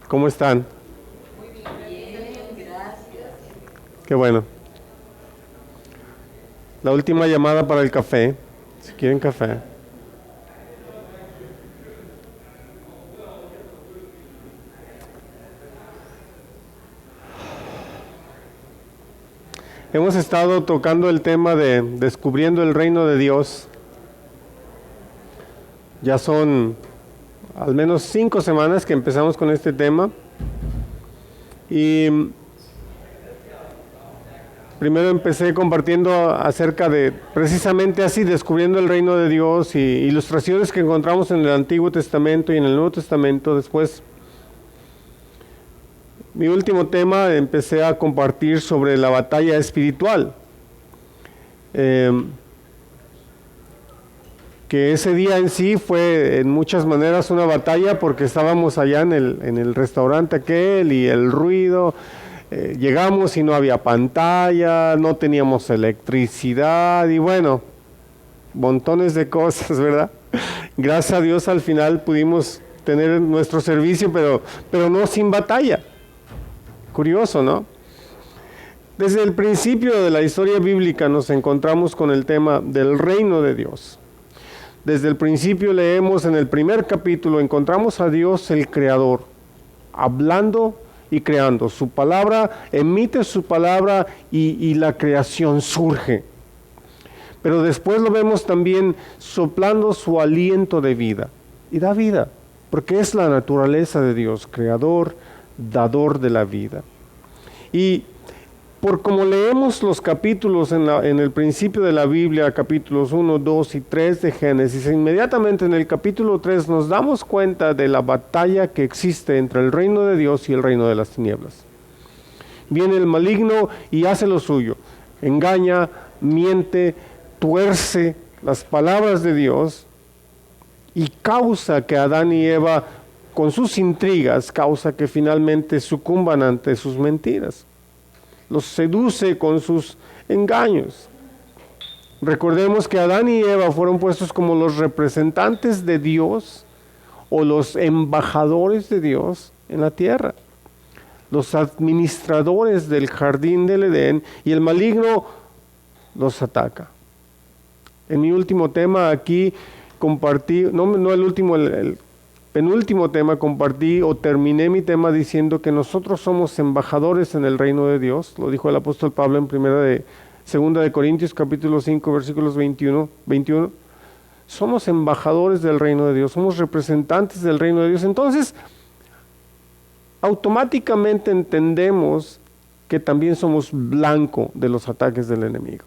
¿Cómo están? Qué bueno. La última llamada para el café, si quieren café. Hemos estado tocando el tema de descubriendo el reino de Dios. Ya son al menos 5 semanas que empezamos con este tema. Y primero empecé compartiendo acerca de precisamente así, descubriendo el reino de Dios y ilustraciones que encontramos en el Antiguo Testamento y en el Nuevo Testamento. Después, mi último tema, empecé a compartir sobre la batalla espiritual. Que ese día en sí fue en muchas maneras una batalla porque estábamos allá en el restaurante aquel y el ruido. Llegamos y no había pantalla, no teníamos electricidad y bueno, montones de cosas, ¿verdad? Gracias a Dios al final pudimos tener nuestro servicio, pero no sin batalla. Curioso, ¿no? Desde el principio de la historia bíblica nos encontramos con el tema del reino de Dios. Desde el principio leemos en el primer capítulo, encontramos a Dios el Creador, hablando y creando. Su palabra, emite su palabra y la creación surge. Pero después lo vemos también soplando su aliento de vida. Y da vida, porque es la naturaleza de Dios, creador, dador de la vida. Y por como leemos los capítulos en el principio de la Biblia, capítulos 1, 2 y 3 de Génesis, inmediatamente en el capítulo 3 nos damos cuenta de la batalla que existe entre el reino de Dios y el reino de las tinieblas. Viene el maligno y hace lo suyo, engaña, miente, tuerce las palabras de Dios y causa que Adán y Eva, con sus intrigas, causa que finalmente sucumban ante sus mentiras. Los seduce con sus engaños. Recordemos que Adán y Eva fueron puestos como los representantes de Dios o los embajadores de Dios en la tierra, los administradores del jardín del Edén, y el maligno los ataca. En mi último tema aquí compartí, no el último, el penúltimo tema compartí o terminé mi tema diciendo que nosotros somos embajadores en el reino de Dios. Lo dijo el apóstol Pablo en segunda de Corintios capítulo 5 versículos 21. Somos embajadores del reino de Dios, somos representantes del reino de Dios. Entonces, automáticamente entendemos que también somos blanco de los ataques del enemigo.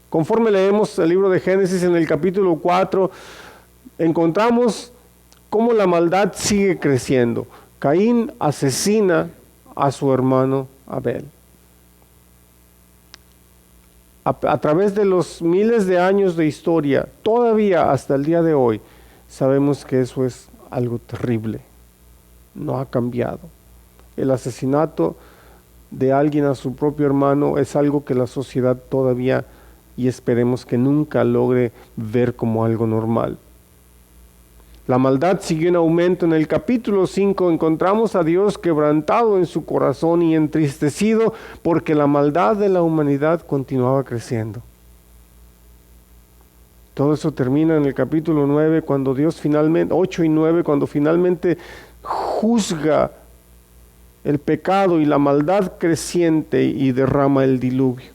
Conforme leemos el libro de Génesis en el capítulo 4, encontramos cómo la maldad sigue creciendo. Caín asesina a su hermano Abel. A través de los miles de años de historia, todavía hasta el día de hoy, sabemos que eso es algo terrible. No ha cambiado. El asesinato de alguien a su propio hermano es algo que la sociedad todavía, y esperemos que nunca logre ver como algo normal. La maldad siguió en aumento. En el capítulo 5 encontramos a Dios quebrantado en su corazón y entristecido porque la maldad de la humanidad continuaba creciendo. Todo eso termina en el capítulo 9 cuando Dios finalmente, 8 y 9, cuando finalmente juzga el pecado y la maldad creciente y derrama el diluvio.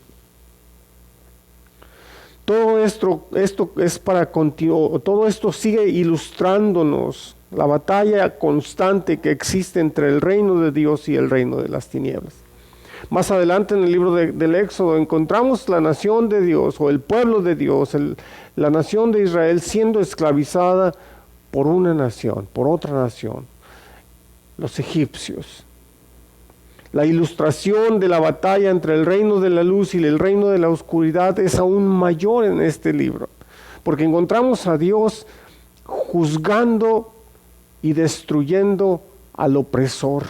Todo esto es para continuar, todo esto sigue ilustrándonos la batalla constante que existe entre el reino de Dios y el reino de las tinieblas. Más adelante en el libro del Éxodo encontramos la nación de Dios o el pueblo de Dios, la nación de Israel siendo esclavizada por una nación, por otra nación, los egipcios. La ilustración de la batalla entre el reino de la luz y el reino de la oscuridad es aún mayor en este libro, porque encontramos a Dios juzgando y destruyendo al opresor.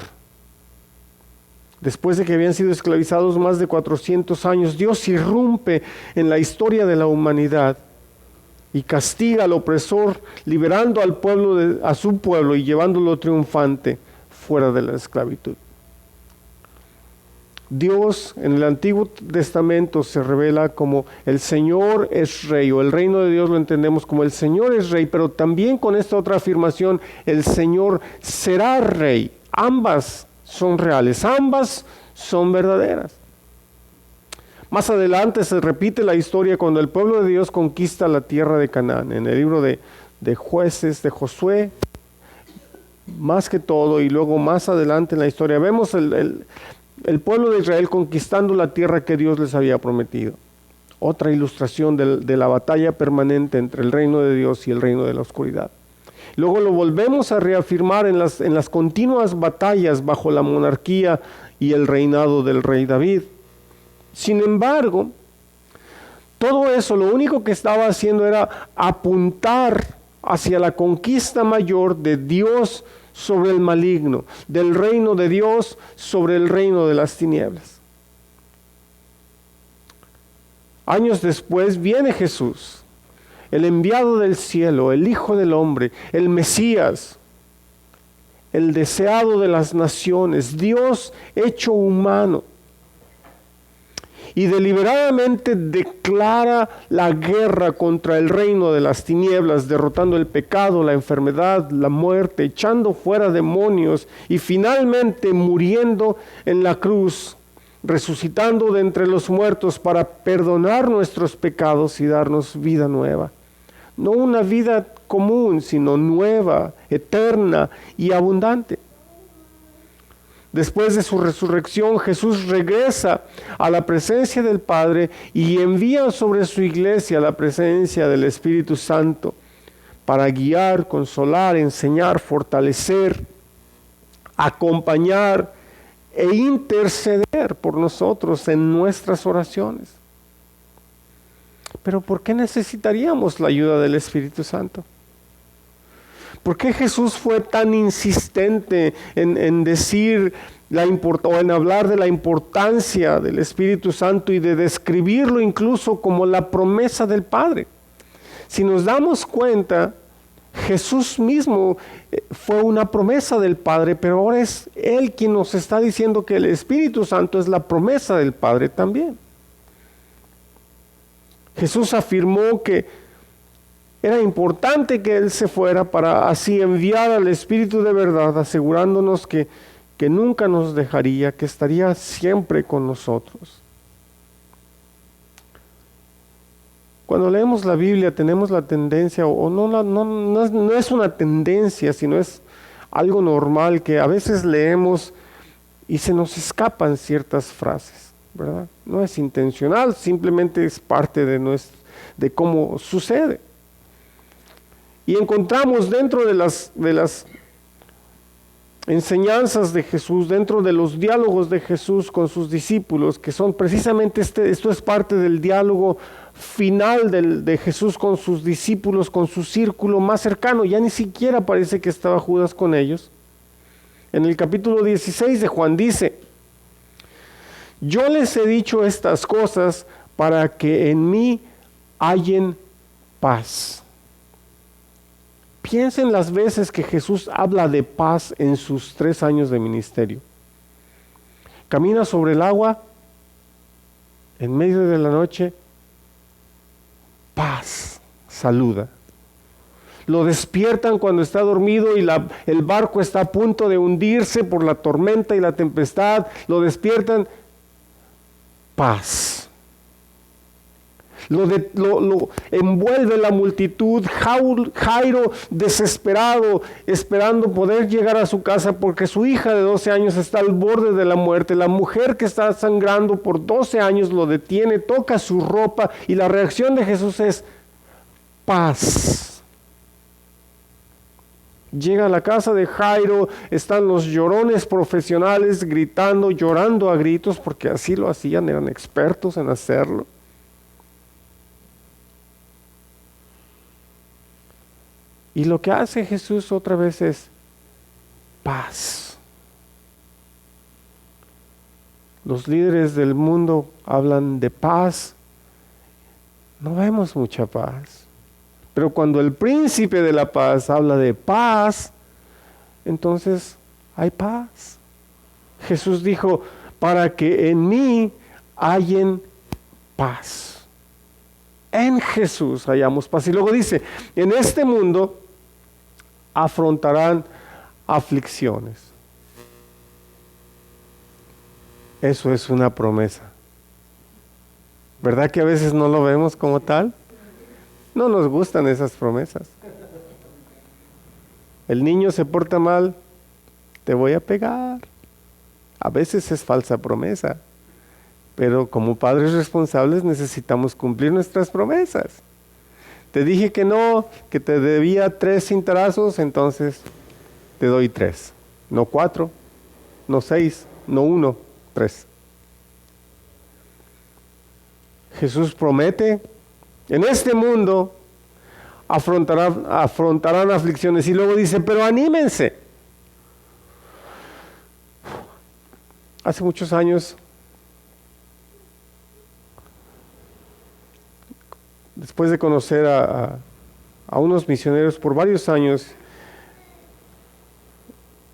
Después de que habían sido esclavizados más de 400 años, Dios irrumpe en la historia de la humanidad y castiga al opresor, liberando al pueblo a su pueblo y llevándolo triunfante fuera de la esclavitud. Dios en el Antiguo Testamento se revela como el Señor es Rey, o el reino de Dios lo entendemos como el Señor es Rey, pero también con esta otra afirmación, el Señor será Rey. Ambas son reales, ambas son verdaderas. Más adelante se repite la historia cuando el pueblo de Dios conquista la tierra de Canaán, en el libro de Jueces, de Josué, más que todo, y luego más adelante en la historia, vemos el pueblo de Israel conquistando la tierra que Dios les había prometido. Otra ilustración de la batalla permanente entre el reino de Dios y el reino de la oscuridad. Luego lo volvemos a reafirmar en las continuas batallas bajo la monarquía y el reinado del rey David. Sin embargo, todo eso lo único que estaba haciendo era apuntar hacia la conquista mayor de Dios sobre el maligno, del reino de Dios sobre el reino de las tinieblas. Años después viene Jesús, el enviado del cielo, el Hijo del Hombre, el Mesías, el deseado de las naciones, Dios hecho humano. Y deliberadamente declara la guerra contra el reino de las tinieblas, derrotando el pecado, la enfermedad, la muerte, echando fuera demonios y finalmente muriendo en la cruz, resucitando de entre los muertos para perdonar nuestros pecados y darnos vida nueva. No una vida común, sino nueva, eterna y abundante. Después de su resurrección, Jesús regresa a la presencia del Padre y envía sobre su iglesia la presencia del Espíritu Santo para guiar, consolar, enseñar, fortalecer, acompañar e interceder por nosotros en nuestras oraciones. Pero ¿por qué necesitaríamos la ayuda del Espíritu Santo? ¿Por qué Jesús fue tan insistente en decir o en hablar de la importancia del Espíritu Santo y de describirlo incluso como la promesa del Padre? Si nos damos cuenta, Jesús mismo fue una promesa del Padre, pero ahora es Él quien nos está diciendo que el Espíritu Santo es la promesa del Padre también. Jesús afirmó que era importante que Él se fuera para así enviar al Espíritu de verdad, asegurándonos que nunca nos dejaría, que estaría siempre con nosotros. Cuando leemos la Biblia tenemos la tendencia, no es una tendencia, sino es algo normal que a veces leemos y se nos escapan ciertas frases, ¿verdad? No es intencional, simplemente es parte de cómo sucede. Y encontramos dentro de las enseñanzas de Jesús, dentro de los diálogos de Jesús con sus discípulos, que son precisamente esto es parte del diálogo final de Jesús con sus discípulos, con su círculo más cercano. Ya ni siquiera parece que estaba Judas con ellos. En el capítulo 16 de Juan dice: yo les he dicho estas cosas para que en mí hallen paz. Piensen las veces que Jesús habla de paz en sus 3 años de ministerio. Camina sobre el agua, en medio de la noche, paz, saluda. Lo despiertan cuando está dormido y el barco está a punto de hundirse por la tormenta y la tempestad. Lo despiertan, paz. Lo envuelve la multitud, Jairo desesperado, esperando poder llegar a su casa porque su hija de 12 años está al borde de la muerte. La mujer que está sangrando por 12 años lo detiene, toca su ropa y la reacción de Jesús es paz. Llega a la casa de Jairo, están los llorones profesionales gritando, llorando a gritos porque así lo hacían, eran expertos en hacerlo. Y lo que hace Jesús otra vez es paz. Los líderes del mundo hablan de paz. No vemos mucha paz. Pero cuando el príncipe de la paz habla de paz, entonces hay paz. Jesús dijo, para que en mí hallen paz. En Jesús hallamos paz. Y luego dice, en este mundo afrontarán aflicciones. Eso es una promesa. ¿Verdad que a veces no lo vemos como tal? No nos gustan esas promesas. El niño se porta mal, te voy a pegar. A veces es falsa promesa, pero como padres responsables necesitamos cumplir nuestras promesas. Te dije que no, que te debía 3 cintarazos, entonces te doy 3. No 4, no 6, no 1, 3. Jesús promete, en este mundo afrontarán aflicciones. Y luego dice, pero anímense. Hace muchos años, después de conocer a unos misioneros por varios años,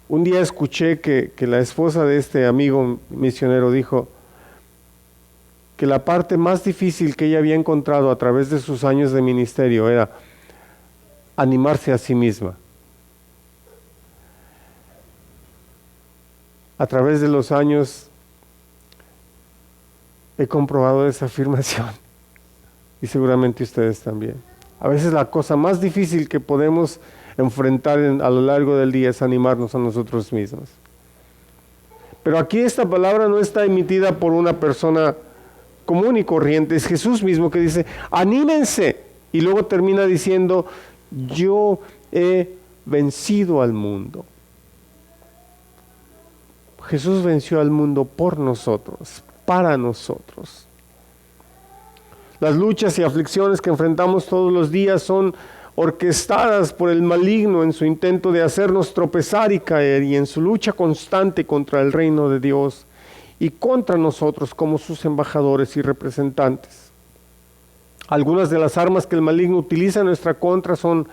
un día escuché que la esposa de este amigo misionero dijo que la parte más difícil que ella había encontrado a través de sus años de ministerio era animarse a sí misma. A través de los años he comprobado esa afirmación y seguramente ustedes también. A veces la cosa más difícil que podemos enfrentar a lo largo del día es animarnos a nosotros mismos. Pero aquí esta palabra no está emitida por una persona común y corriente, es Jesús mismo que dice, anímense, y luego termina diciendo, yo he vencido al mundo. Jesús venció al mundo por nosotros, para nosotros. Las luchas y aflicciones que enfrentamos todos los días son orquestadas por el maligno en su intento de hacernos tropezar y caer, y en su lucha constante contra el reino de Dios y contra nosotros como sus embajadores y representantes. Algunas de las armas que el maligno utiliza en nuestra contra son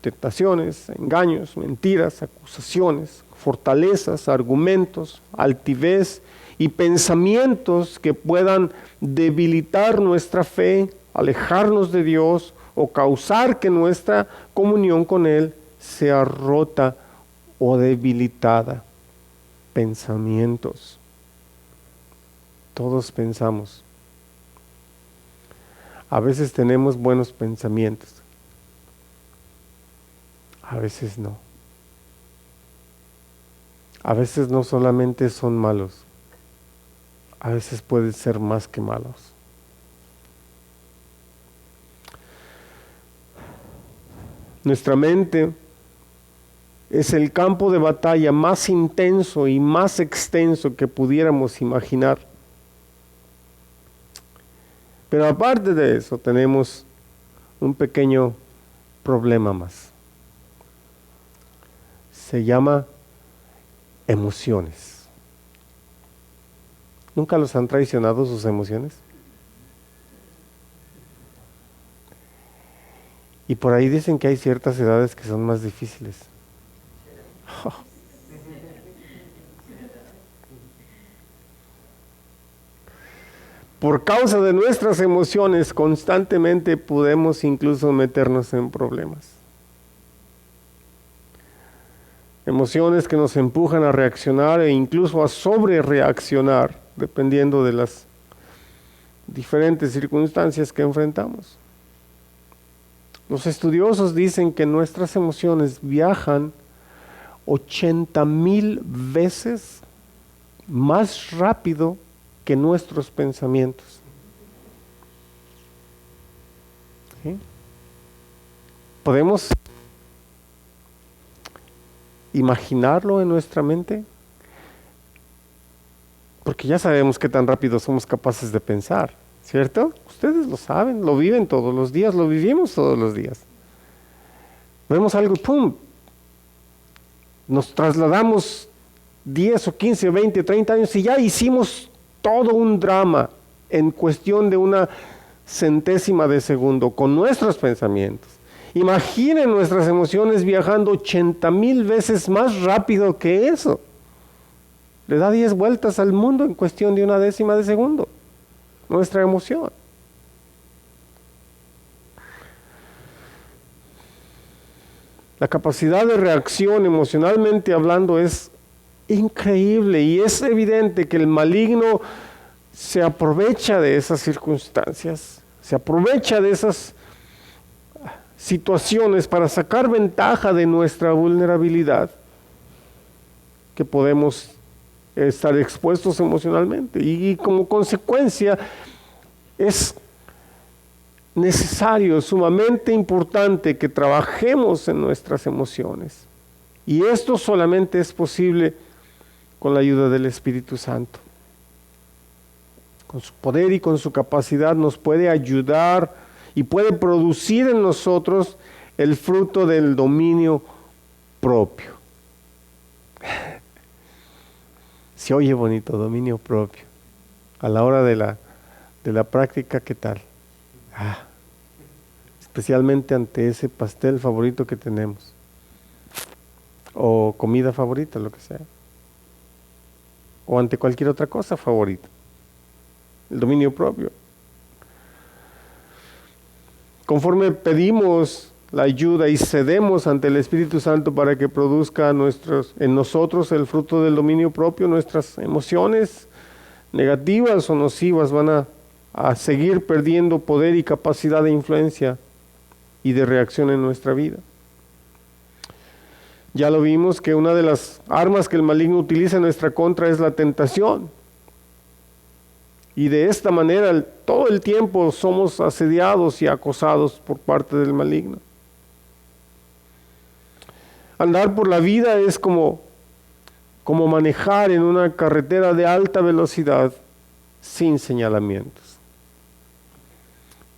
tentaciones, engaños, mentiras, acusaciones, fortalezas, argumentos, altivez y pensamientos que puedan debilitar nuestra fe, alejarnos de Dios o causar que nuestra comunión con Él sea rota o debilitada. Pensamientos. Todos pensamos. A veces tenemos buenos pensamientos. A veces no. A veces no solamente son malos. A veces pueden ser más que malos. Nuestra mente es el campo de batalla más intenso y más extenso que pudiéramos imaginar. Pero aparte de eso, tenemos un pequeño problema más. Se llama emociones. ¿Nunca los han traicionado sus emociones? Y por ahí dicen que hay ciertas edades que son más difíciles. Oh. Por causa de nuestras emociones, constantemente podemos incluso meternos en problemas. Emociones que nos empujan a reaccionar e incluso a sobrereaccionar, dependiendo de las diferentes circunstancias que enfrentamos. Los estudiosos dicen que nuestras emociones viajan 80,000 veces más rápido que nuestros pensamientos. ¿Sí? ¿Podemos imaginarlo en nuestra mente? Porque ya sabemos qué tan rápido somos capaces de pensar, ¿cierto? Ustedes lo saben, lo viven todos los días, lo vivimos todos los días. Vemos algo, ¡pum! Nos trasladamos 10 o 15 o 20, 30 años y ya hicimos todo un drama en cuestión de una centésima de segundo con nuestros pensamientos. Imaginen nuestras emociones viajando 80,000 veces más rápido que eso. Le da 10 vueltas al mundo en cuestión de una décima de segundo. Nuestra emoción. La capacidad de reacción emocionalmente hablando es increíble y es evidente que el maligno se aprovecha de esas circunstancias, se aprovecha de esas situaciones para sacar ventaja de nuestra vulnerabilidad, que podemos estar expuestos emocionalmente y como consecuencia es necesario, sumamente importante que trabajemos en nuestras emociones. Y esto solamente es posible con la ayuda del Espíritu Santo. Con su poder y con su capacidad nos puede ayudar y puede producir en nosotros el fruto del dominio propio. Se oye bonito, dominio propio. A la hora de la práctica, ¿qué tal? Especialmente ante ese pastel favorito que tenemos. O comida favorita, lo que sea. O ante cualquier otra cosa favorita. El dominio propio. Conforme pedimos la ayuda y cedemos ante el Espíritu Santo para que produzca en nosotros el fruto del dominio propio, nuestras emociones negativas o nocivas van a seguir perdiendo poder y capacidad de influencia y de reacción en nuestra vida. Ya lo vimos que una de las armas que el maligno utiliza en nuestra contra es la tentación. Y de esta manera todo el tiempo somos asediados y acosados por parte del maligno. Andar por la vida es como manejar en una carretera de alta velocidad sin señalamientos.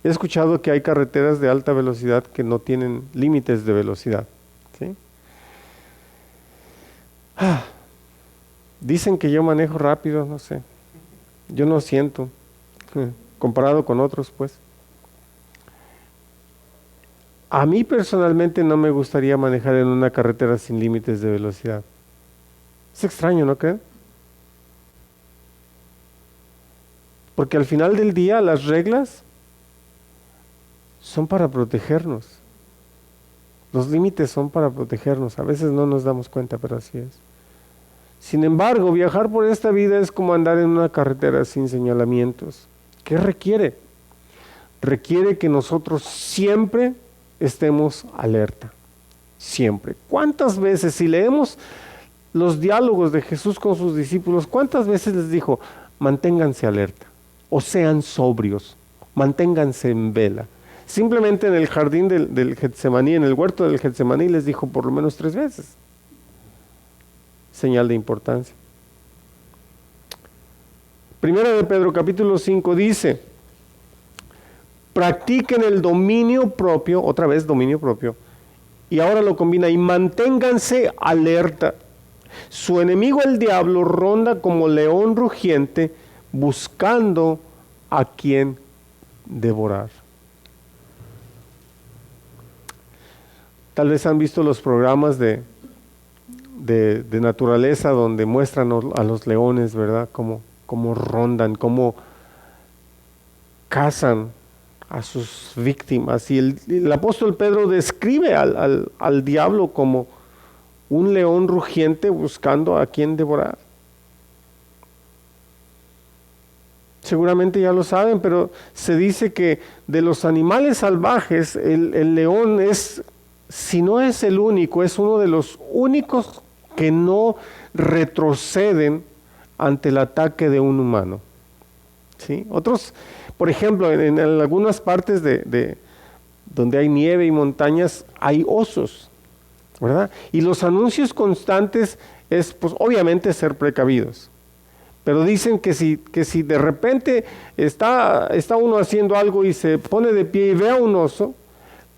He escuchado que hay carreteras de alta velocidad que no tienen límites de velocidad. ¿Sí? Dicen que yo manejo rápido, no sé. Yo no siento, comparado con otros, pues. A mí personalmente no me gustaría manejar en una carretera sin límites de velocidad. Es extraño, ¿no creen? Porque al final del día las reglas son para protegernos. Los límites son para protegernos. A veces no nos damos cuenta, pero así es. Sin embargo, viajar por esta vida es como andar en una carretera sin señalamientos. ¿Qué requiere? Requiere que nosotros siempre estemos alerta. Siempre. ¿Cuántas veces, si leemos los diálogos de Jesús con sus discípulos, cuántas veces les dijo, manténganse alerta, o sean sobrios, manténganse en vela? Simplemente en el jardín del Getsemaní, en el huerto del Getsemaní, les dijo por lo menos 3 veces. Señal de importancia. Primera de Pedro capítulo 5 dice, practiquen el dominio propio, otra vez dominio propio, y ahora lo combina, y manténganse alerta. Su enemigo el diablo ronda como león rugiente buscando a quien devorar. Tal vez han visto los programas de naturaleza donde muestran a los leones, ¿verdad? Cómo rondan, cómo cazan a sus víctimas. Y el apóstol Pedro describe al diablo como un león rugiente buscando a quien devorar. Seguramente ya lo saben, pero se dice que de los animales salvajes, el león es, si no es el único, es uno de los únicos que no retroceden ante el ataque de un humano. ¿Sí? Otros, por ejemplo, en algunas partes de donde hay nieve y montañas, hay osos, ¿verdad? Y los anuncios constantes es, pues, obviamente ser precavidos. Pero dicen que si de repente está uno haciendo algo y se pone de pie y ve a un oso,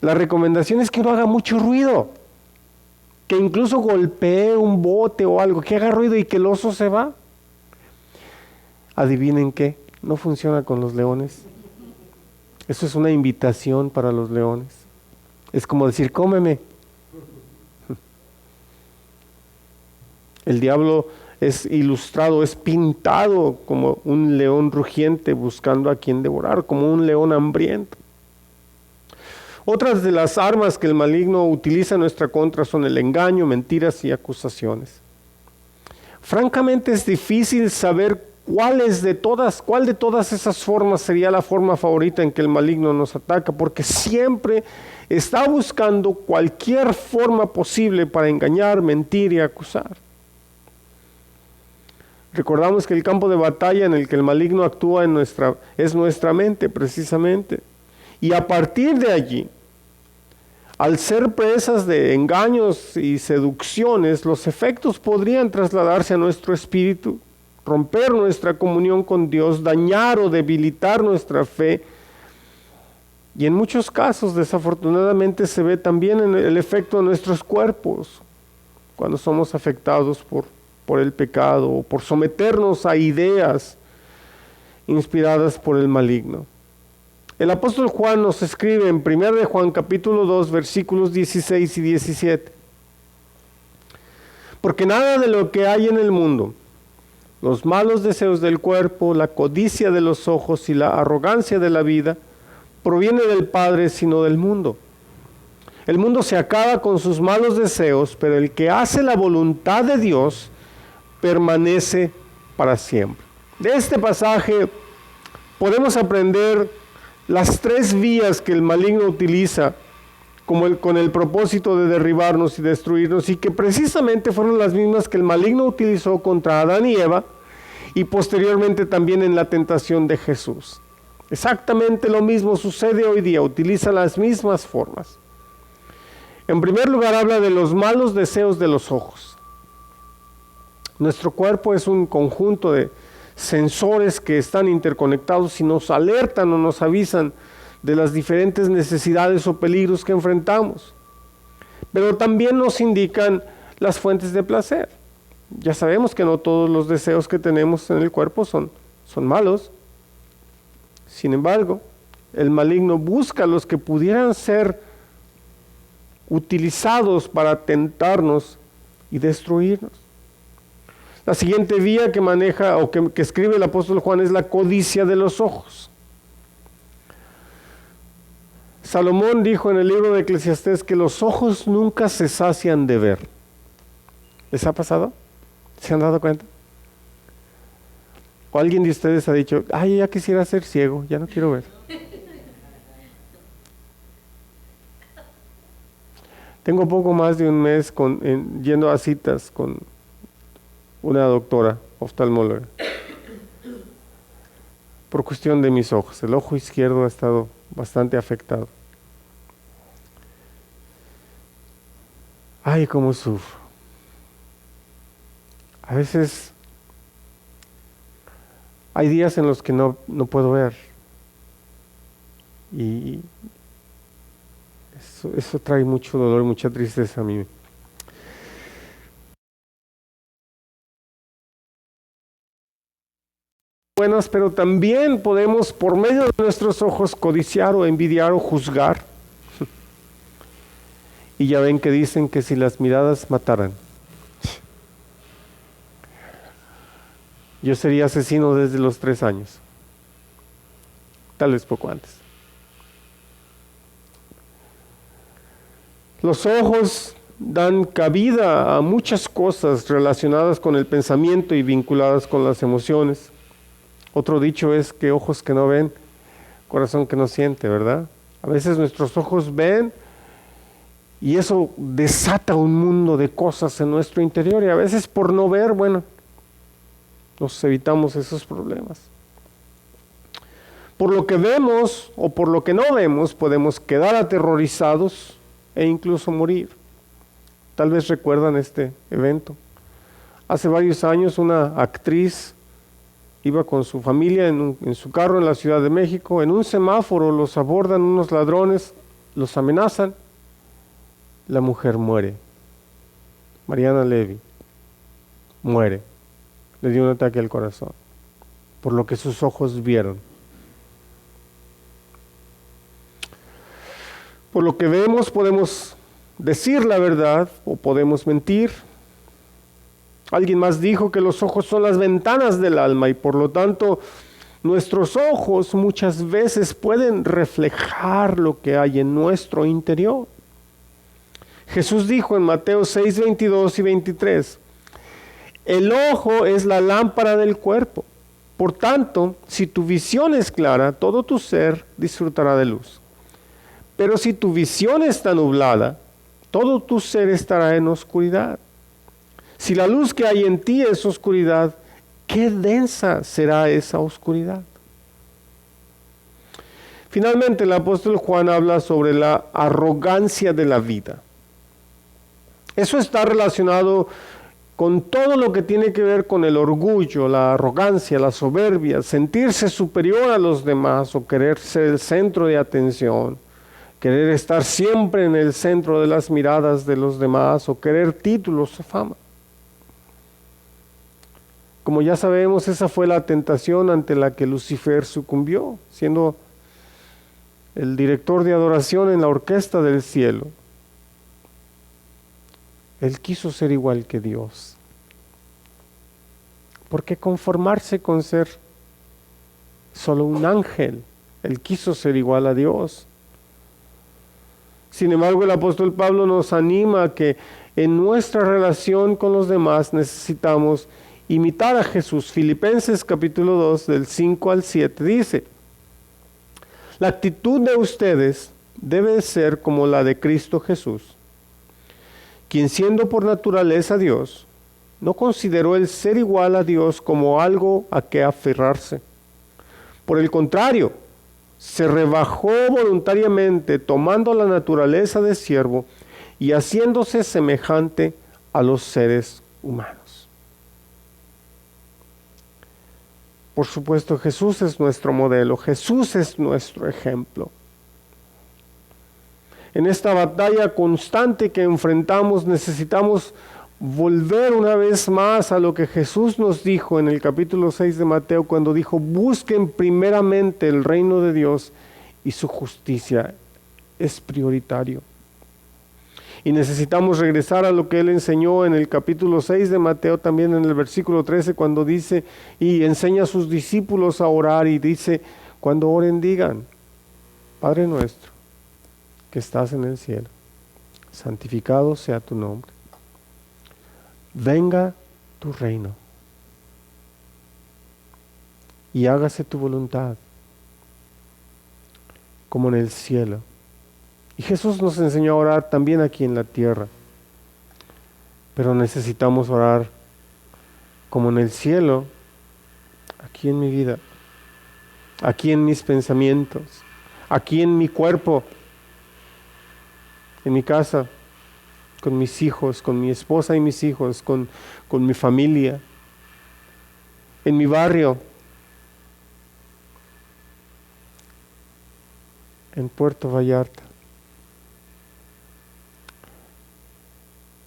la recomendación es que no haga mucho ruido, que incluso golpee un bote o algo, que haga ruido y que el oso se va. Adivinen qué, no funciona con los leones. Eso es una invitación para los leones. Es como decir, cómeme. El diablo es ilustrado, es pintado como un león rugiente buscando a quien devorar, como un león hambriento. Otras de las armas que el maligno utiliza en nuestra contra son el engaño, mentiras y acusaciones. Francamente es difícil saber cuál de todas esas formas sería la forma favorita en que el maligno nos ataca, porque siempre está buscando cualquier forma posible para engañar, mentir y acusar. Recordamos que el campo de batalla en el que el maligno actúa es nuestra mente, precisamente. Y a partir de allí, al ser presas de engaños y seducciones, los efectos podrían trasladarse a nuestro espíritu, romper nuestra comunión con Dios, dañar o debilitar nuestra fe. Y en muchos casos, desafortunadamente, se ve también en el efecto de nuestros cuerpos, cuando somos afectados por el pecado o por someternos a ideas inspiradas por el maligno. El apóstol Juan nos escribe en 1 de Juan capítulo 2 versículos 16 y 17. Porque nada de lo que hay en el mundo, los malos deseos del cuerpo, la codicia de los ojos y la arrogancia de la vida, proviene del Padre, sino del mundo. El mundo se acaba con sus malos deseos, pero el que hace la voluntad de Dios permanece para siempre. De este pasaje podemos aprender las tres vías que el maligno utiliza con el propósito de derribarnos y destruirnos, y que precisamente fueron las mismas que el maligno utilizó contra Adán y Eva, y posteriormente también en la tentación de Jesús. Exactamente lo mismo sucede hoy día, utiliza las mismas formas. En primer lugar, habla de los malos deseos de los ojos. Nuestro cuerpo es un conjunto de sensores que están interconectados y nos alertan o nos avisan de las diferentes necesidades o peligros que enfrentamos. Pero también nos indican las fuentes de placer. Ya sabemos que no todos los deseos que tenemos en el cuerpo son malos. Sin embargo, el maligno busca los que pudieran ser utilizados para tentarnos y destruirnos. La siguiente vía que maneja o que escribe el apóstol Juan es la codicia de los ojos. Salomón dijo en el libro de Eclesiastés que los ojos nunca se sacian de ver. ¿Les ha pasado? ¿Se han dado cuenta? ¿O alguien de ustedes ha dicho, ay, ya quisiera ser ciego, ya no quiero ver? Tengo poco más de un mes yendo a citas con una doctora oftalmóloga por cuestión de mis ojos. El ojo izquierdo ha estado bastante afectado. Ay, cómo sufro. A veces hay días en los que no puedo ver. Y eso trae mucho dolor, mucha tristeza a mí. Buenas, pero también podemos, por medio de nuestros ojos, codiciar o envidiar o juzgar. Y ya ven que dicen que si las miradas mataran. Yo sería asesino desde los 3 años. Tal vez poco antes. Los ojos dan cabida a muchas cosas relacionadas con el pensamiento y vinculadas con las emociones. Otro dicho es que ojos que no ven, corazón que no siente, ¿verdad? A veces nuestros ojos ven y eso desata un mundo de cosas en nuestro interior, y a veces por no ver, bueno, nos evitamos esos problemas. Por lo que vemos o por lo que no vemos, podemos quedar aterrorizados e incluso morir. Tal vez recuerdan este evento. Hace varios años una actriz iba con su familia en su carro en la Ciudad de México. En un semáforo los abordan unos ladrones, los amenazan. La mujer muere. Mariana Levy muere. Le dio un ataque al corazón por lo que sus ojos vieron. Por lo que vemos podemos decir la verdad o podemos mentir. Alguien más dijo que los ojos son las ventanas del alma y por lo tanto nuestros ojos muchas veces pueden reflejar lo que hay en nuestro interior. Jesús dijo en Mateo 6, 22 y 23, el ojo es la lámpara del cuerpo. Por tanto, si tu visión es clara, todo tu ser disfrutará de luz. Pero si tu visión está nublada, todo tu ser estará en oscuridad. Si la luz que hay en ti es oscuridad, ¿qué densa será esa oscuridad? Finalmente, el apóstol Juan habla sobre la arrogancia de la vida. Eso está relacionado con todo lo que tiene que ver con el orgullo, la arrogancia, la soberbia, sentirse superior a los demás o querer ser el centro de atención, querer estar siempre en el centro de las miradas de los demás o querer títulos o fama. Como ya sabemos, esa fue la tentación ante la que Lucifer sucumbió, siendo el director de adoración en la orquesta del cielo. Él quiso ser igual que Dios. ¿Por qué conformarse con ser solo un ángel? Él quiso ser igual a Dios. Sin embargo, el apóstol Pablo nos anima a que en nuestra relación con los demás necesitamos imitar a Jesús. Filipenses capítulo 2 del 5 al 7 dice, la actitud de ustedes debe ser como la de Cristo Jesús, quien siendo por naturaleza Dios, no consideró el ser igual a Dios como algo a que aferrarse. Por el contrario, se rebajó voluntariamente tomando la naturaleza de siervo y haciéndose semejante a los seres humanos. Por supuesto, Jesús es nuestro modelo, Jesús es nuestro ejemplo. En esta batalla constante que enfrentamos, necesitamos volver una vez más a lo que Jesús nos dijo en el capítulo 6 de Mateo, cuando dijo, busquen primeramente el reino de Dios y su justicia. Es prioritario. Y necesitamos regresar a lo que Él enseñó en el capítulo 6 de Mateo, también en el versículo 13, cuando dice, y enseña a sus discípulos a orar, y dice, cuando oren digan, Padre nuestro, que estás en el cielo, santificado sea tu nombre. Venga tu reino y hágase tu voluntad como en el cielo. Y Jesús nos enseñó a orar también aquí en la tierra, pero necesitamos orar como en el cielo, aquí en mi vida, aquí en mis pensamientos, aquí en mi cuerpo, en mi casa, con mis hijos, con mi esposa y mis hijos, con mi familia, en mi barrio, en Puerto Vallarta.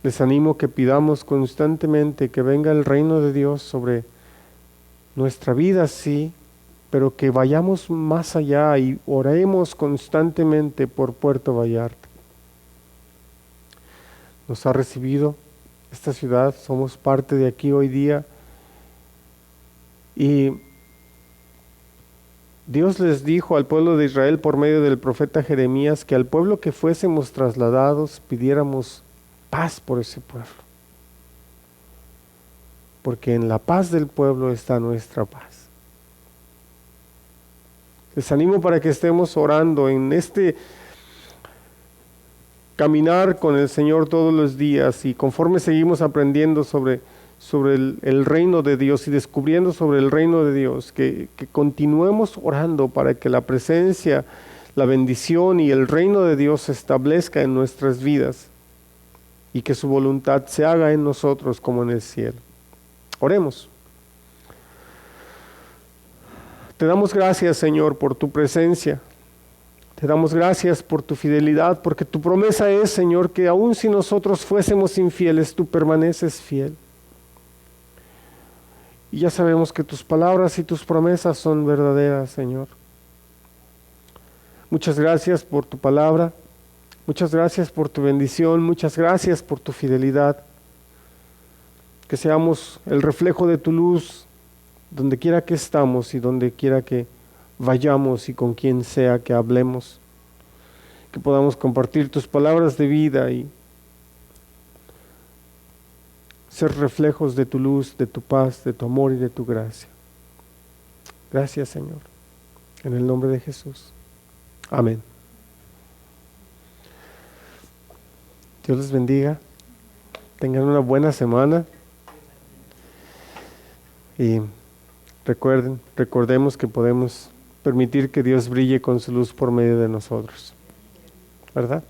Les animo que pidamos constantemente que venga el reino de Dios sobre nuestra vida, sí, pero que vayamos más allá y oremos constantemente por Puerto Vallarta. Nos ha recibido esta ciudad, somos parte de aquí hoy día. Y Dios les dijo al pueblo de Israel por medio del profeta Jeremías que al pueblo que fuésemos trasladados pidiéramos paz por ese pueblo. Porque en la paz del pueblo está nuestra paz. Les animo para que estemos orando en este caminar con el Señor todos los días, y conforme seguimos aprendiendo sobre el reino de Dios y descubriendo sobre el reino de Dios, que continuemos orando para que la presencia, la bendición y el reino de Dios se establezca en nuestras vidas y que su voluntad se haga en nosotros como en el cielo. Oremos. Te damos gracias, Señor, por tu presencia. Te damos gracias por tu fidelidad, porque tu promesa es, Señor, que aun si nosotros fuésemos infieles, tú permaneces fiel. Y ya sabemos que tus palabras y tus promesas son verdaderas, Señor. Muchas gracias por tu palabra, muchas gracias por tu bendición, muchas gracias por tu fidelidad. que seamos el reflejo de tu luz donde quiera que estamos y donde quiera que vayamos y con quien sea que hablemos, que podamos compartir tus palabras de vida y ser reflejos de tu luz, de tu paz, de tu amor y de tu gracia. Gracias, Señor, en el nombre de Jesús. Amén. Dios les bendiga. Tengan una buena semana. Y recordemos que podemos permitir que Dios brille con su luz por medio de nosotros. ¿Verdad?